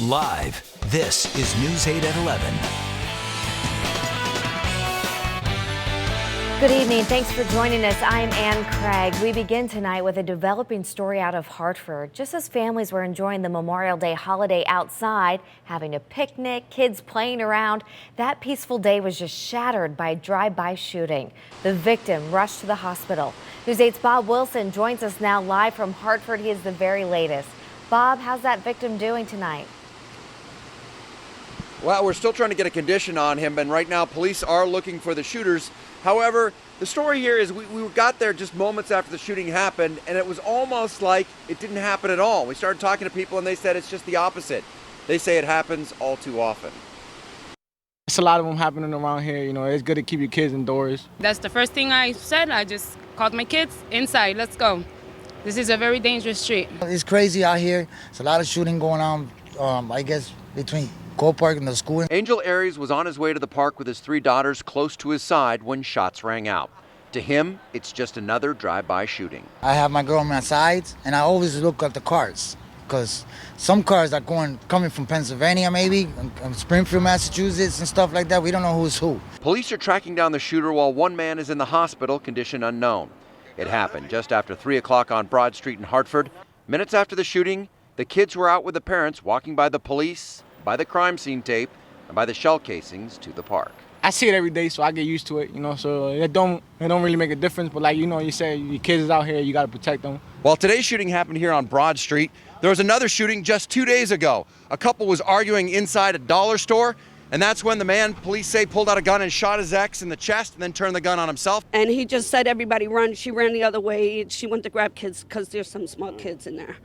Live, this is News 8 at 11. Good evening. Thanks for joining us. I'm Ann Craig. We begin tonight with a developing story out of Hartford. Just as families were enjoying the Memorial Day holiday outside, having a picnic, kids playing around, that peaceful day was just shattered by a drive-by shooting. The victim rushed to the hospital. News 8's Bob Wilson joins us now live from Hartford. He is the very latest. Bob, how's that victim doing tonight? Well, we're still trying to get a condition on him, and right now police are looking for the shooters. However, the story here is we got there just moments after the shooting happened, and it was almost like it didn't happen at all. We started talking to people, and they said it's just the opposite. They say it happens all too often. It's a lot of them happening around here. You know, it's good to keep your kids indoors. That's the first thing I said. I just called my kids inside. Let's go. This is a very dangerous street. It's crazy out here. It's a lot of shooting going on, I guess, between Go Park and the school. Angel Aries was on his way to the park with his 3 daughters close to his side when shots rang out. To him, it's just another drive-by shooting. I have my girl on my sides, and I always look at the cars, because some cars are coming from Pennsylvania, maybe, and Springfield, Massachusetts, and stuff like that. We don't know who's who. Police are tracking down the shooter while one man is in the hospital, condition unknown. It happened just after 3 o'clock on Broad Street in Hartford. Minutes after the shooting, the kids were out with the parents walking by the police, by the crime scene tape, and by the shell casings to the park. I see it every day, so I get used to it, you know, so it don't really make a difference. But like, you know, you say your kids is out here, you got to protect them. While today's shooting happened here on Broad Street, there was another shooting just 2 days ago. A couple was arguing inside a dollar store, and that's when the man, police say, pulled out a gun and shot his ex in the chest and then turned the gun on himself. And he just said, everybody run. She ran the other way. She went to grab kids because there's some small kids in there.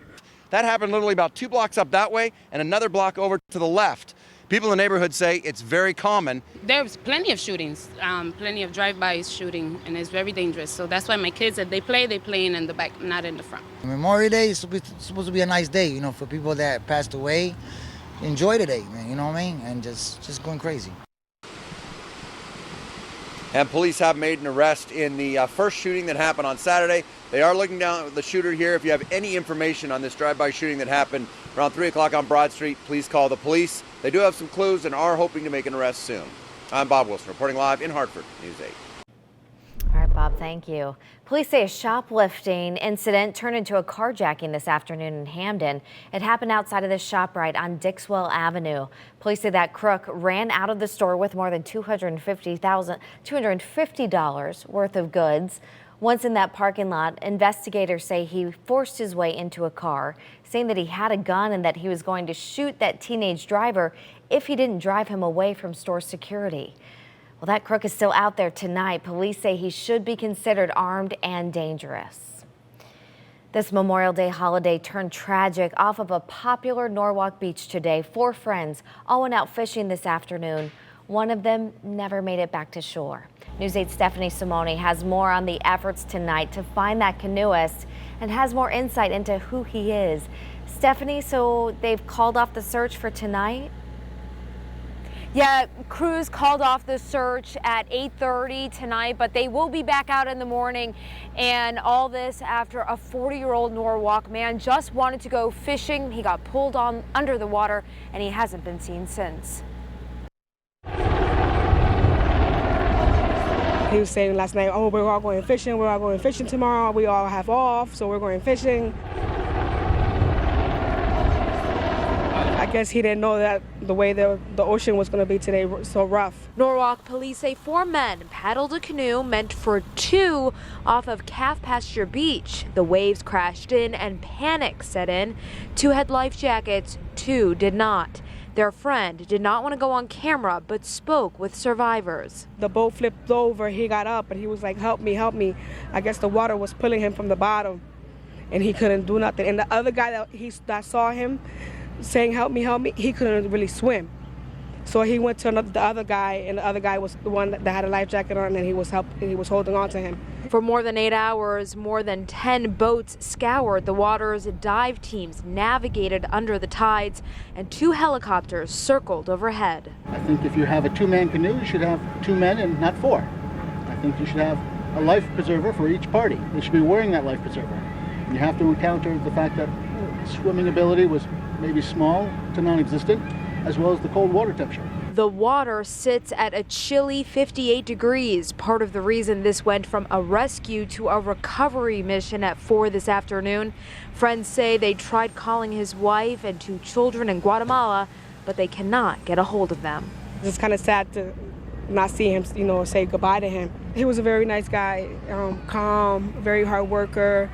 That happened literally about 2 blocks up that way and another block over to the left. People in the neighborhood say it's very common. There's plenty of shootings, plenty of drive-bys shooting, and it's very dangerous. So that's why my kids, if they play in the back, not in the front. Memorial Day is supposed to be a nice day, you know, for people that passed away. Enjoy the day, man, you know what I mean? And just going crazy. And police have made an arrest in the first shooting that happened on Saturday. They are looking down at the shooter here. If you have any information on this drive-by shooting that happened around 3 o'clock on Broad Street, please call the police. They do have some clues and are hoping to make an arrest soon. I'm Bob Wilson, reporting live in Hartford, News 8. All right, Bob, thank you. Police say a shoplifting incident turned into a carjacking this afternoon in Hamden. It happened outside of the ShopRite on Dixwell Avenue. Police say that crook ran out of the store with more than $250 worth of goods. Once in that parking lot, investigators say he forced his way into a car, saying that he had a gun and that he was going to shoot that teenage driver if he didn't drive him away from store security. Well, that crook is still out there tonight. Police say he should be considered armed and dangerous. This Memorial Day holiday turned tragic off of a popular Norwalk beach today. 4 friends all went out fishing this afternoon. One of them never made it back to shore. News 8's Stephanie Simone has more on the efforts tonight to find that canoeist and has more insight into who he is. Stephanie, so they've called off the search for tonight? Yeah, crews called off the search at 8:30 tonight, but they will be back out in the morning. And all this after a 40-year-old Norwalk man just wanted to go fishing. He got pulled on under the water, and he hasn't been seen since. He was saying last night, oh, we're all going fishing. We're all going fishing tomorrow. We all have off, so we're going fishing. I guess he didn't know that the way the ocean was going to be today so rough. Norwalk police say 4 men paddled a canoe meant for 2 off of Calf Pasture Beach. The waves crashed in and panic set in. 2 had life jackets, 2 did not. Their friend did not want to go on camera, but spoke with survivors. The boat flipped over, he got up, and he was like, help me, help me. I guess the water was pulling him from the bottom, and he couldn't do nothing. And the other guy that saw him saying, help me, he couldn't really swim. So he went to the other guy, and the other guy was the one that had a life jacket on, and he was holding on to him. For more than 8 hours, more than 10 boats scoured the waters. Dive teams navigated under the tides, and 2 helicopters circled overhead. I think if you have a 2-man canoe, you should have 2 men and not 4. I think you should have a life preserver for each party. They should be wearing that life preserver. And you have to encounter the fact that swimming ability was maybe small to non-existent, as well as the cold water temperature. The water sits at a chilly 58 degrees, part of the reason this went from a rescue to a recovery mission at 4 this afternoon. Friends say they tried calling his wife and 2 children in Guatemala, but they cannot get a hold of them. It's kind of sad to not see him, say goodbye to him. He was a very nice guy, calm, very hard worker,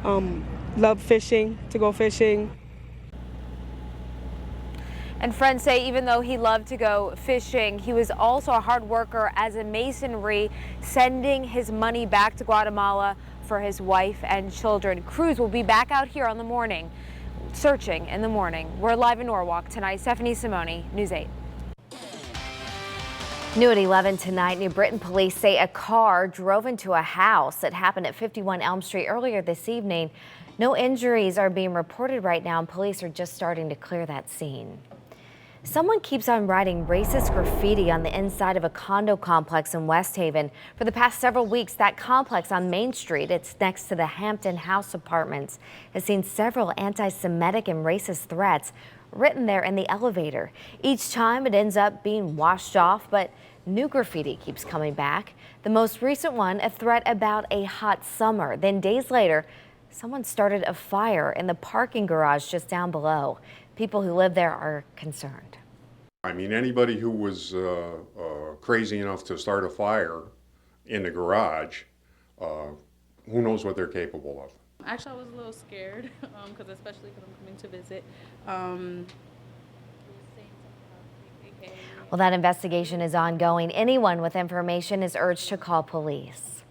loved fishing, to go fishing. And friends say even though he loved to go fishing, he was also a hard worker as a masonry, sending his money back to Guatemala for his wife and children. Crews will be back out here on the morning, searching in the morning. We're live in Norwalk tonight. Stephanie Simone, News 8. New at 11 tonight, New Britain police say a car drove into a house that happened at 51 Elm Street earlier this evening. No injuries are being reported right now, and police are just starting to clear that scene. Someone keeps on writing racist graffiti on the inside of a condo complex in West Haven. For the past several weeks, that complex on Main Street, it's next to the Hampton House Apartments, has seen several anti-Semitic and racist threats written there in the elevator. Each time it ends up being washed off, but new graffiti keeps coming back. The most recent one, a threat about a hot summer. Then days later, someone started a fire in the parking garage just down below. People who live there are concerned. I mean, anybody who was crazy enough to start a fire in the garage, who knows what they're capable of. Actually, I was a little scared, because especially because I'm coming to visit. Well, that investigation is ongoing. Anyone with information is urged to call police.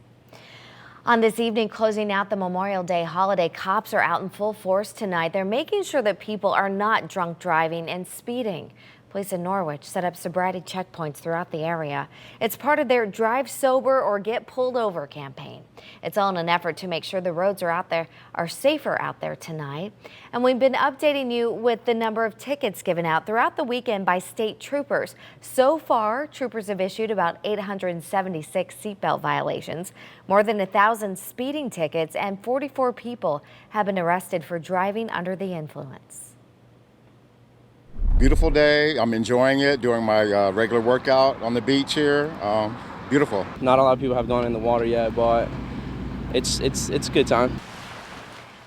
On this evening, closing out the Memorial Day holiday, cops are out in full force tonight. They're making sure that people are not drunk driving and speeding. Police in Norwich set up sobriety checkpoints throughout the area. It's part of their Drive Sober or Get Pulled Over campaign. It's all in an effort to make sure the roads are safer out there tonight. And we've been updating you with the number of tickets given out throughout the weekend by state troopers. So far, troopers have issued about 876 seatbelt violations, more than 1,000 speeding tickets, and 44 people have been arrested for driving under the influence. Beautiful day. I'm enjoying it, doing my regular workout on the beach here. Beautiful. Not a lot of people have gone in the water yet, but it's a good time.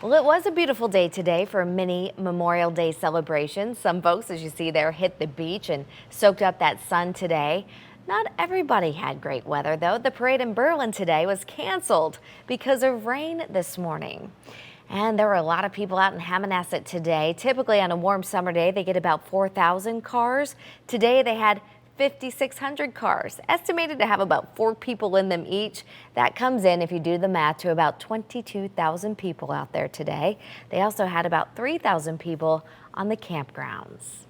Well, it was a beautiful day today for a mini Memorial Day celebration. Some folks, as you see there, hit the beach and soaked up that sun today. Not everybody had great weather, though. The parade in Berlin today was canceled because of rain this morning. And there were a lot of people out in Hammonasset today. Typically on a warm summer day, they get about 4,000 cars. Today they had 5,600 cars, estimated to have about 4 people in them each. That comes in, if you do the math, to about 22,000 people out there today. They also had about 3,000 people on the campgrounds.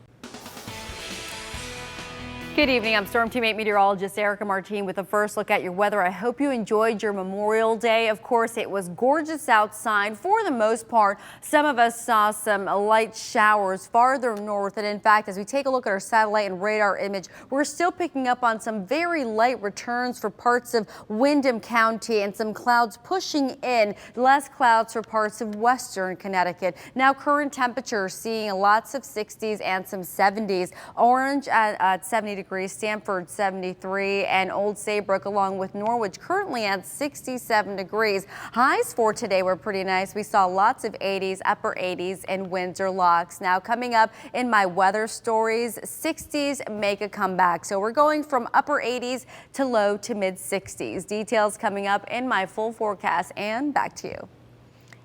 Good evening. I'm Storm Team 8 meteorologist Erica Martin with a first look at your weather. I hope you enjoyed your Memorial Day. Of course, it was gorgeous outside for the most part. Some of us saw some light showers farther north. And in fact, as we take a look at our satellite and radar image, we're still picking up on some very light returns for parts of Windham County and some clouds pushing in. Less clouds for parts of western Connecticut. Now current temperatures seeing lots of 60s and some 70s. Orange at 70 degrees. Stamford 73, and Old Saybrook along with Norwich currently at 67 degrees. Highs for today were pretty nice. We saw lots of 80s, upper 80s in Windsor Locks. Now coming up in my weather stories, 60s make a comeback. So we're going from upper 80s to low to mid 60s. Details coming up in my full forecast, and back to you.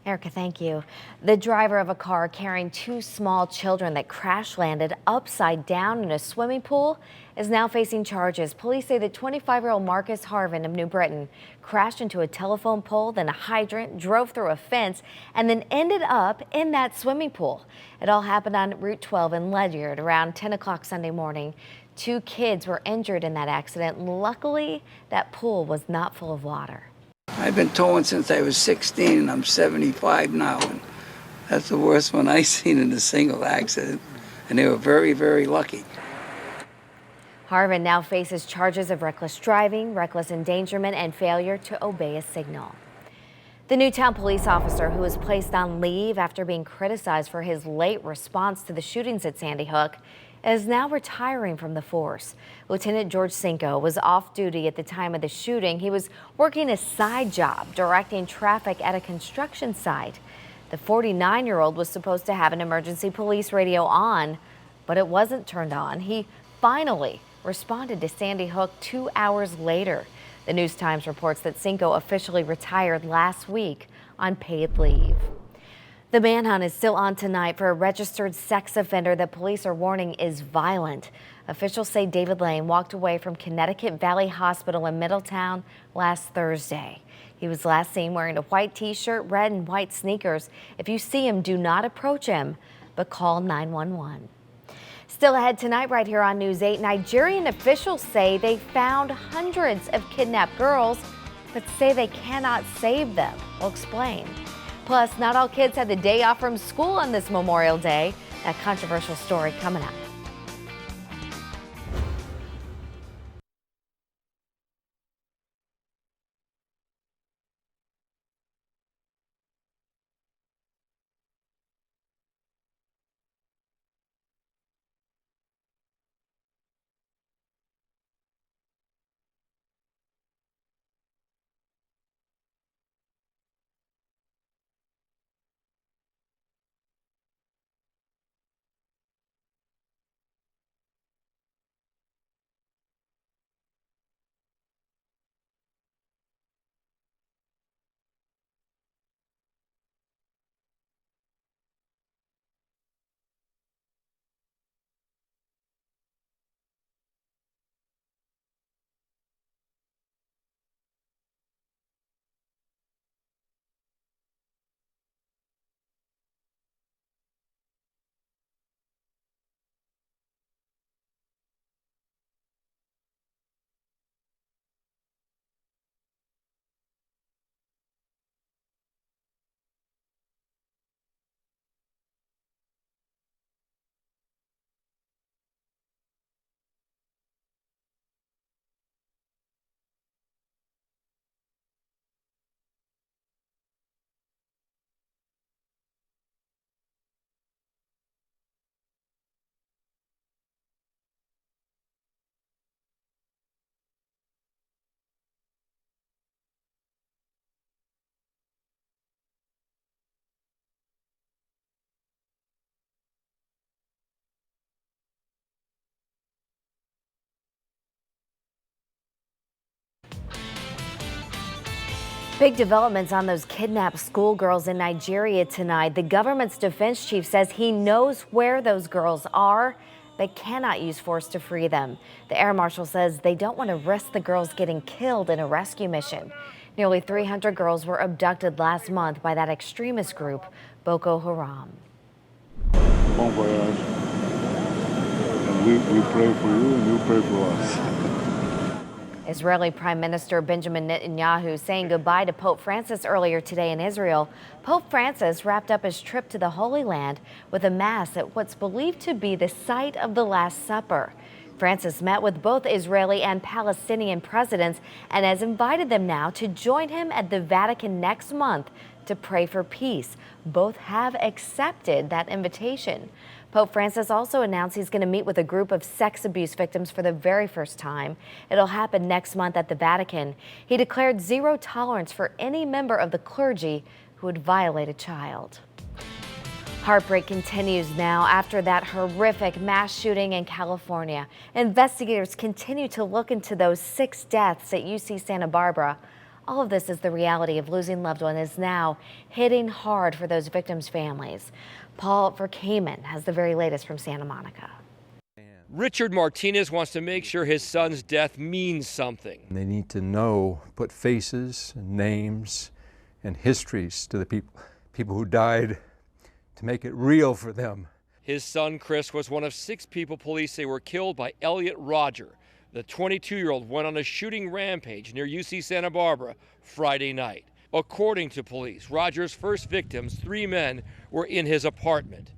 Erica, thank you. The driver of a car carrying 2 small children that crash landed upside down in a swimming pool is now facing charges. Police say that 25-year-old Marcus Harvin of New Britain crashed into a telephone pole, then a hydrant, drove through a fence, and then ended up in that swimming pool. It all happened on Route 12 in Ledyard around 10 o'clock Sunday morning. 2 kids were injured in that accident. Luckily, that pool was not full of water. I've been towing since I was 16 and I'm 75 now, and that's the worst one I've seen in a single accident, and they were very, very lucky. Harvin now faces charges of reckless driving, reckless endangerment, and failure to obey a signal. The Newtown police officer who was placed on leave after being criticized for his late response to the shootings at Sandy Hook is now retiring from the force. Lieutenant George Cinco was off duty at the time of the shooting. He was working a side job directing traffic at a construction site. The 49-year-old was supposed to have an emergency police radio on, but it wasn't turned on. He finally responded to Sandy Hook 2 hours later. The News-Times reports that Cinco officially retired last week on paid leave. The manhunt is still on tonight for a registered sex offender that police are warning is violent. Officials say David Lane walked away from Connecticut Valley Hospital in Middletown last Thursday. He was last seen wearing a white t-shirt, red and white sneakers. If you see him, do not approach him, but call 911. Still ahead tonight right here on News 8, Nigerian officials say they found hundreds of kidnapped girls, but say they cannot save them. We'll explain. Plus, not all kids had the day off from school on this Memorial Day. That controversial story coming up. Big developments on those kidnapped schoolgirls in Nigeria tonight. The government's defense chief says he knows where those girls are, but cannot use force to free them. The air marshal says they don't want to risk the girls getting killed in a rescue mission. Nearly 300 girls were abducted last month by that extremist group, Boko Haram. Bon voyage. And we pray for you and you pray for us. Israeli Prime Minister Benjamin Netanyahu saying goodbye to Pope Francis earlier today in Israel. Pope Francis wrapped up his trip to the Holy Land with a mass at what's believed to be the site of the Last Supper. Francis met with both Israeli and Palestinian presidents and has invited them now to join him at the Vatican next month to pray for peace. Both have accepted that invitation. Pope Francis also announced he's going to meet with a group of sex abuse victims for the very first time. It'll happen next month at the Vatican. He declared zero tolerance for any member of the clergy who would violate a child. Heartbreak continues now after that horrific mass shooting in California. Investigators continue to look into those 6 deaths at UC Santa Barbara. All of this as the reality of losing loved one is now hitting hard for those victims' families. Paul Verkaman has the very latest from Santa Monica. Richard Martinez wants to make sure his son's death means something. They need to know, put faces and names and histories to the people who died, to make it real for them. His son Chris was one of 6 people police say were killed by Elliot Roger. The 22-year-old went on a shooting rampage near UC Santa Barbara Friday night. According to police, Roger's first victims, 3 men, were in his apartment.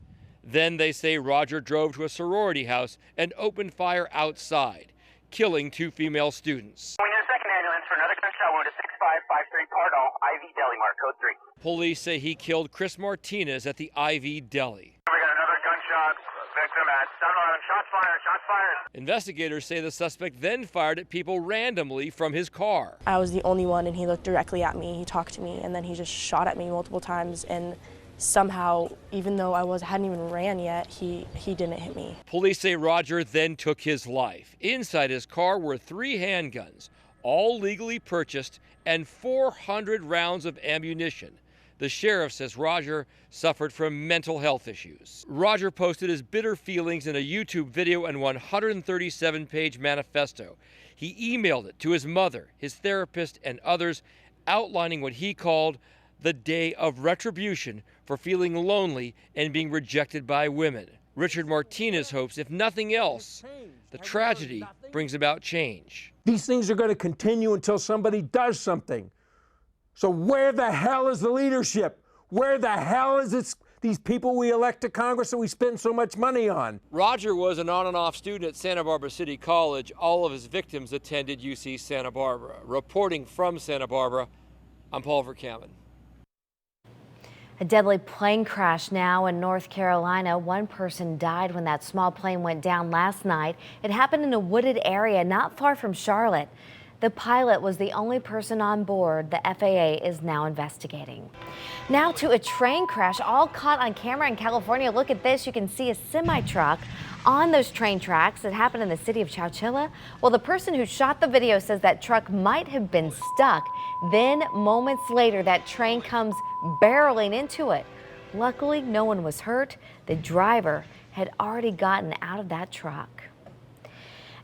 Then they say Roger drove to a sorority house and opened fire outside, killing 2 female students. We need a second ambulance for another gunshot wound at 6553 Cardinal, IV IV Deli Mart, code 3. Police say he killed Chris Martinez at the IV Deli. We got another gunshot victim at 7-Eleven. Shots fired, shots fired. Investigators say the suspect then fired at people randomly from his car. I was the only one, and he looked directly at me. He talked to me, and then he just shot at me multiple times. And somehow, even though hadn't even ran yet, he didn't hit me. Police say Roger then took his life. Inside his car were 3 handguns, all legally purchased, and 400 rounds of ammunition. The sheriff says Roger suffered from mental health issues. Roger posted his bitter feelings in a YouTube video and 137-page manifesto. He emailed it to his mother, his therapist, and others, outlining what he called the day of retribution for feeling lonely and being rejected by women. Richard Martinez hopes, if nothing else, the tragedy brings about change. These things are going to continue until somebody does something. So where the hell is the leadership? Where the hell is these people we elect to Congress that we spend so much money on? Roger was an on and off student at Santa Barbara City College. All of his victims attended UC Santa Barbara. Reporting from Santa Barbara, I'm Paul Verkamen. A deadly plane crash now in North Carolina. One person died when that small plane went down last night. It happened in a wooded area not far from Charlotte. The pilot was the only person on board. The FAA is now investigating. Now to a train crash, all caught on camera in California. Look at this. You can see a semi-truck on those train tracks. It happened in the city of Chowchilla. Well, the person who shot the video says that truck might have been stuck. Then moments later, that train comes barreling into it. Luckily, no one was hurt. The driver had already gotten out of that truck.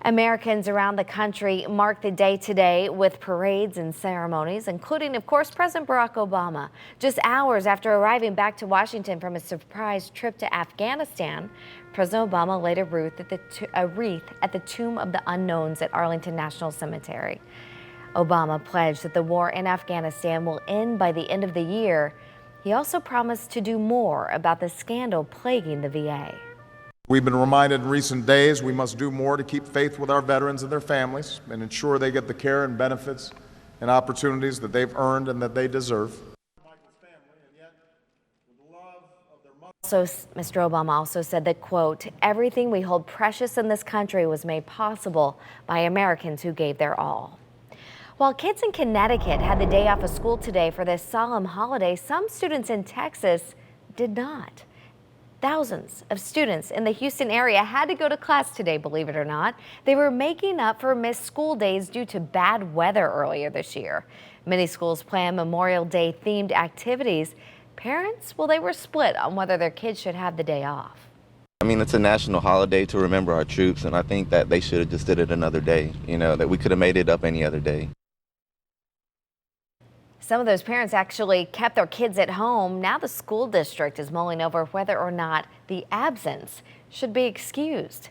Americans around the country mark the day today with parades and ceremonies, including, of course, President Barack Obama. Just hours after arriving back to Washington from a surprise trip to Afghanistan, President Obama laid a wreath at the Tomb of the Unknowns at Arlington National Cemetery. Obama pledged that the war in Afghanistan will end by the end of the year. He also promised to do more about the scandal plaguing the VA. We've been reminded in recent days we must do more to keep faith with our veterans and their families and ensure they get the care and benefits and opportunities that they've earned and that they deserve. So, Mr. Obama also said that, quote, everything we hold precious in this country was made possible by Americans who gave their all. While kids in Connecticut had the day off of school today for this solemn holiday, some students in Texas did not. Thousands of students in the Houston area had to go to class today, believe it or not. They were making up for missed school days due to bad weather earlier this year. Many schools planned Memorial Day themed activities. Parents, well, they were split on whether their kids should have the day off. I mean, it's a national holiday to remember our troops, and I think that they should have just did it another day, that we could have made it up any other day. Some of those parents actually kept their kids at home. Now the school district is mulling over whether or not the absence should be excused.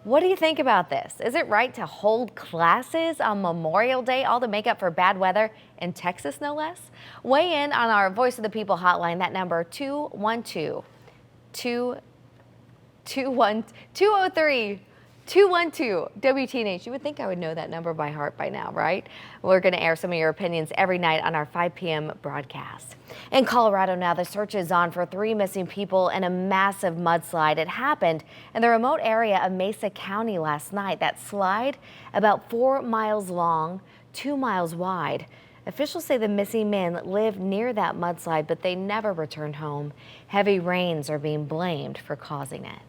What do you think about this? Is it right to hold classes on Memorial Day, all to make up for bad weather in Texas, no less? Weigh in on our Voice of the People hotline. That number 212-203. 212 WTNH. You would think I would know that number by heart by now, right? We're going to air some of your opinions every night on our 5 p.m. broadcast. In Colorado now, the search is on for 3 missing people in a massive mudslide. It happened in the remote area of Mesa County last night. That slide, about 4 miles long, 2 miles wide. Officials say the missing men lived near that mudslide, but they never returned home. Heavy rains are being blamed for causing it.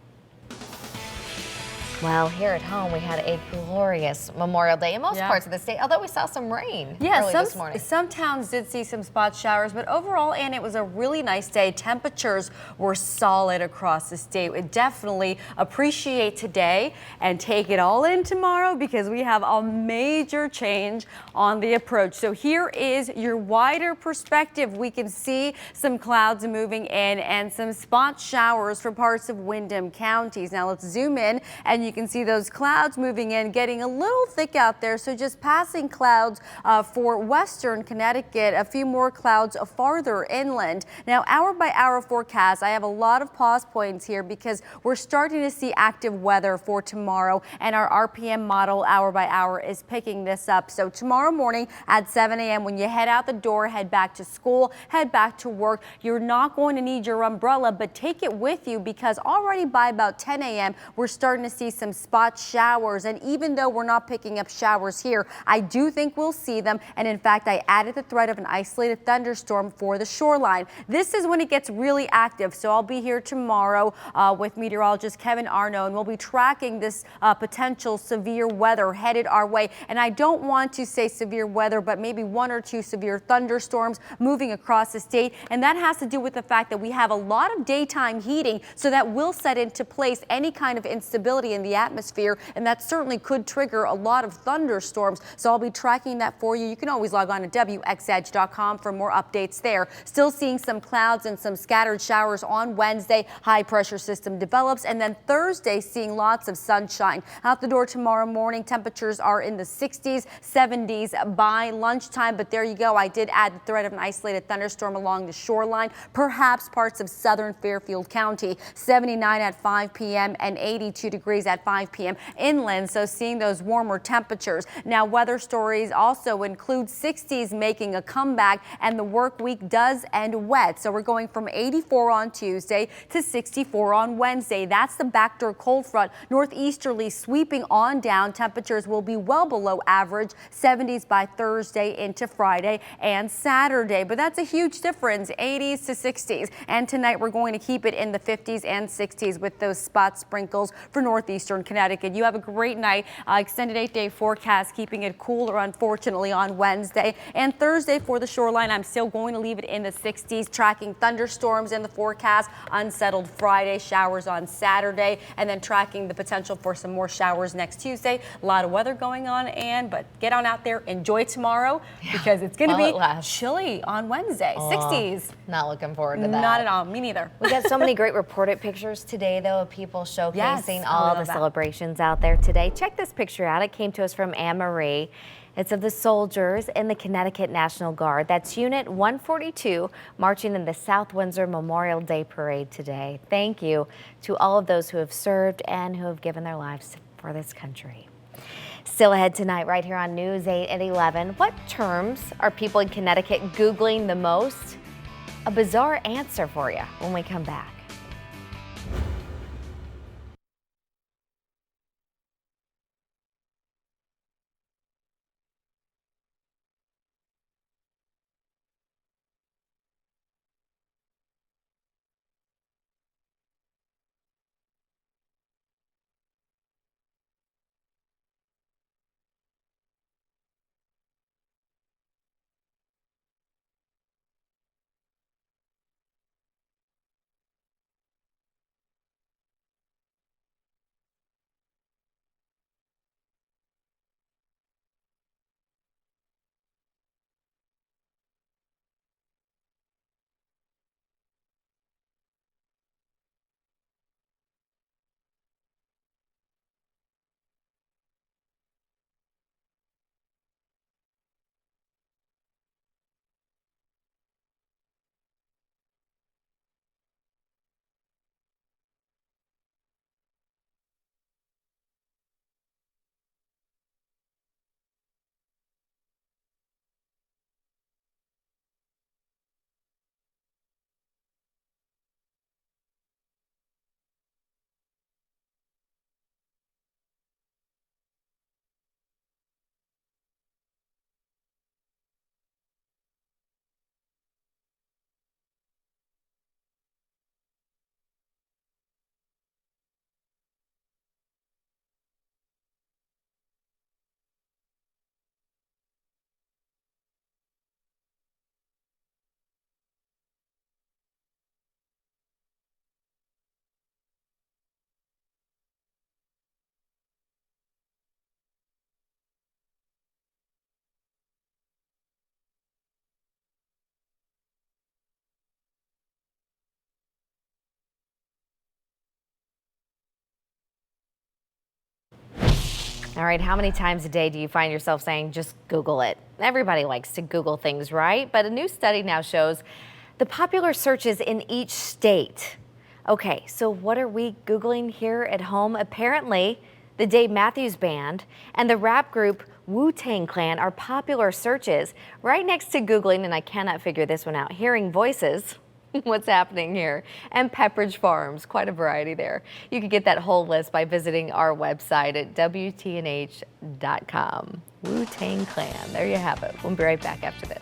Well, here at home, we had a glorious Memorial Day in most parts of the state, although we saw some rain early this morning. Some towns did see some spot showers, but overall, Ann, it was a really nice day. Temperatures were solid across the state. We definitely appreciate today and take it all in tomorrow because we have a major change on the approach. So here is your wider perspective. We can see some clouds moving in and some spot showers for parts of Windham counties. Now let's zoom in and you you can see those clouds moving in, getting a little thick out there. So just passing clouds for western Connecticut, a few more clouds farther inland. Now, hour by hour forecast, I have a lot of pause points here because we're starting to see active weather for tomorrow, and our RPM model hour by hour is picking this up. So tomorrow morning at 7 a.m. when you head out the door, head back to school, head back to work, you're not going to need your umbrella, but take it with you because already by about 10 a.m. we're starting to see some spot showers. And even though we're not picking up showers here, I do think we'll see them. And in fact, I added the threat of an isolated thunderstorm for the shoreline. This is when it gets really active. So I'll be here tomorrow with meteorologist Kevin Arno, and we'll be tracking this potential severe weather headed our way. And I don't want to say severe weather, but maybe 1 or 2 severe thunderstorms moving across the state. And that has to do with the fact that we have a lot of daytime heating, so that will set into place any kind of instability in the atmosphere, and that certainly could trigger a lot of thunderstorms. So I'll be tracking that for you. You can always log on to WXEdge.com for more updates there. Still seeing some clouds and some scattered showers on Wednesday. High pressure system develops, and then Thursday seeing lots of sunshine. Out the door tomorrow morning, temperatures are in the 60s, 70s by lunchtime, but there you go. I did add the threat of an isolated thunderstorm along the shoreline, perhaps parts of southern Fairfield County. 79 at 5 p.m. and 82 degrees at 5 p.m. inland, so seeing those warmer temperatures. Now, weather stories also include 60s making a comeback, and the work week does end wet. So we're going from 84 on Tuesday to 64 on Wednesday. That's the backdoor cold front northeasterly sweeping on down. Temperatures will be well below average, 70s by Thursday into Friday and Saturday. But that's a huge difference, 80s to 60s. And tonight we're going to keep it in the 50s and 60s with those spot sprinkles for northeastern Connecticut. You have a great night. Extended 8-day forecast keeping it cooler, unfortunately, on Wednesday and Thursday for the shoreline. I'm still going to leave it in the 60s, tracking thunderstorms in the forecast. Unsettled Friday, showers on Saturday, and then tracking the potential for some more showers next Tuesday. A lot of weather going on, but get on out there, enjoy tomorrow, because it's going to be chilly on Wednesday. 60s. Not looking forward to that. Not at all. Me neither. We got so many great reported pictures today, though, of people showcasing Yes, all the celebrations out there today. Check this picture out. It came to us from Anne Marie. It's of the soldiers in the Connecticut National Guard. That's Unit 142 marching in the South Windsor Memorial Day Parade today. Thank you to all of those who have served and who have given their lives for this country. Still ahead tonight right here on News 8 at 11. What terms are people in Connecticut Googling the most? A bizarre answer for you when we come back. All right, how many times a day do you find yourself saying, just Google it? Everybody likes to Google things, right? But a new study now shows the popular searches in each state. Okay, so what are we Googling here at home? Apparently, the Dave Matthews Band and the rap group Wu-Tang Clan are popular searches. Right next to Googling, and I cannot figure this one out, hearing voices. What's happening here? And Pepperidge Farms, quite a variety there. You can get that whole list by visiting our website at WTNH.com. Wu-Tang Clan, there you have it. We'll be right back after this.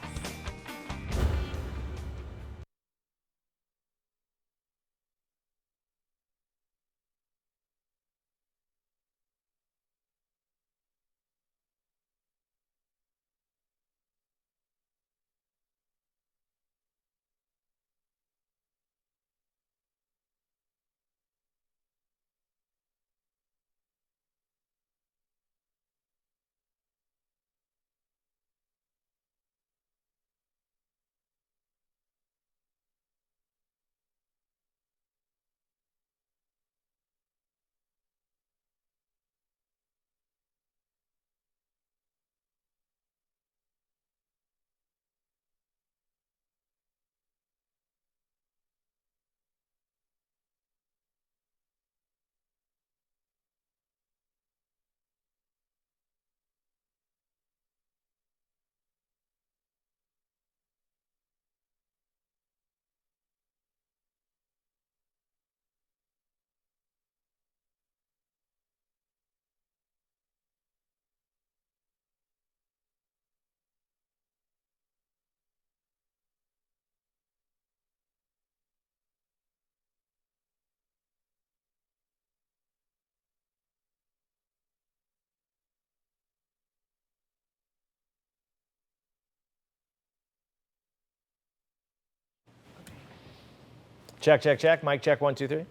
Check, check, check. Mic check, 1, 2, 3.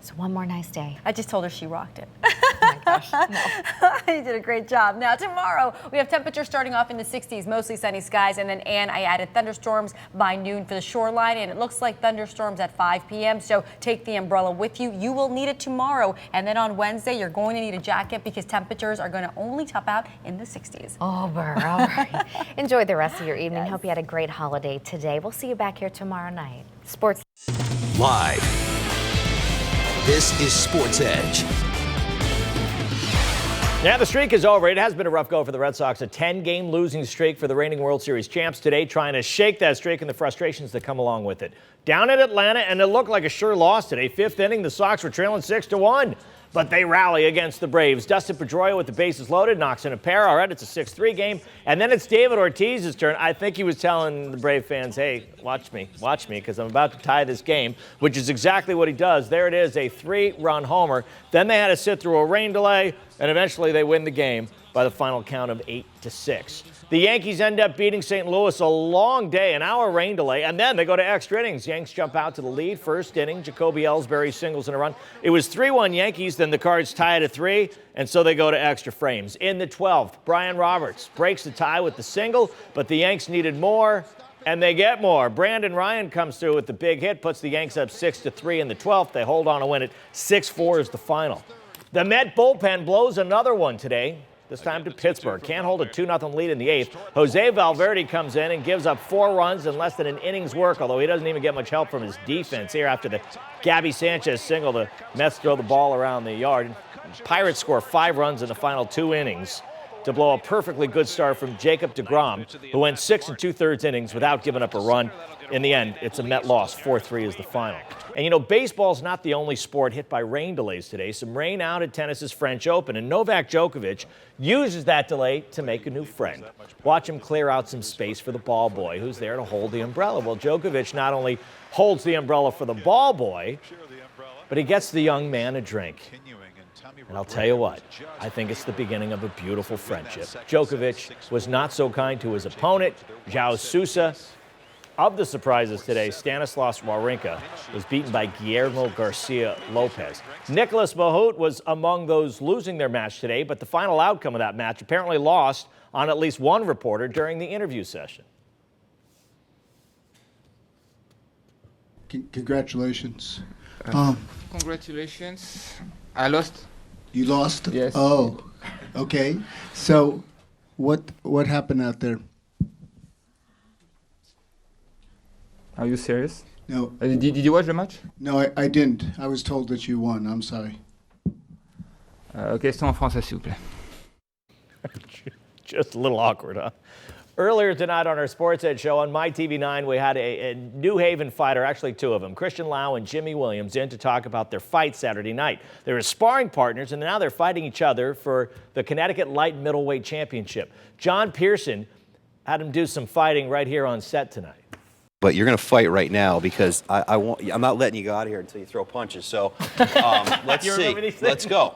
So one more nice day. I just told her she rocked it. Oh my gosh, no. You did a great job. Now tomorrow we have temperatures starting off in the 60s, mostly sunny skies, and then I added thunderstorms by noon for the shoreline, and it looks like thunderstorms at 5 p.m. So take the umbrella with you. You will need it tomorrow, and then on Wednesday you're going to need a jacket because temperatures are going to only top out in the 60s. Oh, Burr, all right. Enjoy the rest of your evening. Hope you had a great holiday today. We'll see you back here tomorrow night. Sports Live. This is Sports Edge. Yeah, the streak is over. It has been a rough go for the Red Sox. A 10-game losing streak for the reigning World Series champs today, trying to shake that streak and the frustrations that come along with it. Down at Atlanta, and it looked like a sure loss today. 5th inning, the Sox were trailing 6-1. But they rally against the Braves. Dustin Pedroia with the bases loaded, knocks in a pair. All right, it's a 6-3 game. And then it's David Ortiz's turn. I think he was telling the Brave fans, hey, watch me, because I'm about to tie this game, which is exactly what he does. There it is, a 3-run homer. Then they had to sit through a rain delay, and eventually they win the game by the final count of 8-6. The Yankees end up beating St. Louis. A long day, an hour rain delay, and then they go to extra innings. Yanks jump out to the lead. First inning, Jacoby Ellsbury singles in a run. It was 3-1 Yankees, then the Cards tie it at 3, and so they go to extra frames. In the 12th, Brian Roberts breaks the tie with the single, but the Yanks needed more, And they get more. Brandon Ryan comes through with the big hit, puts the Yanks up 6-3 in the 12th. They hold on to win it. 6-4 is the final. The Met bullpen blows another one today, this time to Pittsburgh. Can't hold a 2-0 lead in the 8th. Jose Valverde comes in and gives up 4 runs in less than an inning's work, although he doesn't even get much help from his defense here after the Gabby Sanchez single. The Mets throw the ball around the yard. Pirates score 5 runs in the final 2 innings to blow a perfectly good start from Jacob deGrom, who went 6 2/3 innings without giving up a run. In the end, it's a Met loss. 4-3 is the final. And you know, baseball's not the only sport hit by rain delays today. Some rain out at tennis's French Open, and Novak Djokovic uses that delay to make a new friend. Watch him clear out some space for the ball boy, who's there to hold the umbrella. Well, Djokovic not only holds the umbrella for the ball boy, but he gets the young man a drink. And I'll tell you what, I think it's the beginning of a beautiful friendship. Djokovic was not so kind to his opponent, João Sousa. Of the surprises today, Stanislas Wawrinka was beaten by Guillermo Garcia Lopez. Nicolas Mahut was among those losing their match today, but the final outcome of that match apparently lost on at least one reporter during the interview session. Congratulations. Congratulations. I lost. You lost? Yes. Oh, okay. So what happened out there? Are you serious? No. Did you watch the match? No, I didn't. I was told that you won. I'm sorry. Question en français, s'il vous plaît. Just a little awkward, huh? Earlier tonight on our Sports Edge show on MyTV9, we had a New Haven fighter, actually 2 of them, Christian Lau and Jimmy Williams, in to talk about their fight Saturday night. They were sparring partners, and now they're fighting each other for the Connecticut Light Middleweight Championship. John Pearson had him do some fighting right here on set tonight. But you're going to fight right now because I'm not letting you go out of here until you throw punches. So let's see. Let's go.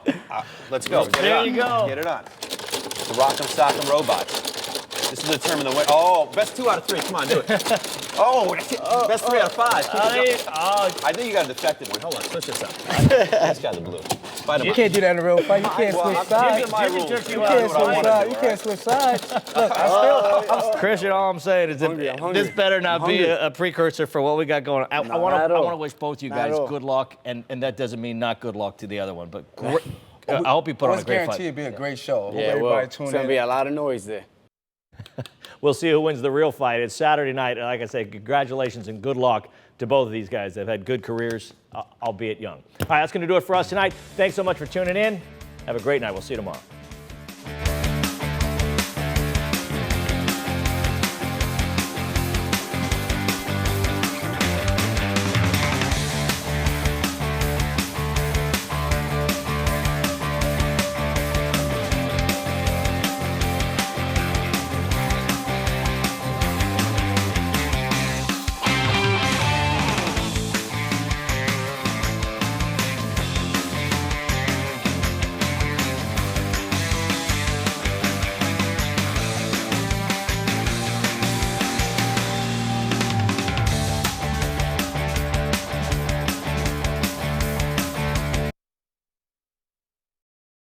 Let's go. Get there it you go. Get it on. The Rock'em Sock'em Robots. This will determine the way. Oh, best 2 out of 3. Come on, do it. Best 3 out of 5. I think you got a defective one. Hold on, switch this up. This guy's the blue. You can't do that in a real fight. You can't switch sides. You can't switch sides. Look, Christian, all I'm saying is that this better not be a precursor for what we got going on. I want to wish both you guys good luck, and that doesn't mean not good luck to the other one, but I hope you put on a great fight. I guarantee it'll be a great show. Yeah, everybody tune in. It's going to be a lot of noise there. We'll see who wins the real fight. It's Saturday night. Like I say, congratulations and good luck to both of these guys. They've had good careers, albeit young. All right, that's going to do it for us tonight. Thanks so much for tuning in. Have a great night. We'll see you tomorrow.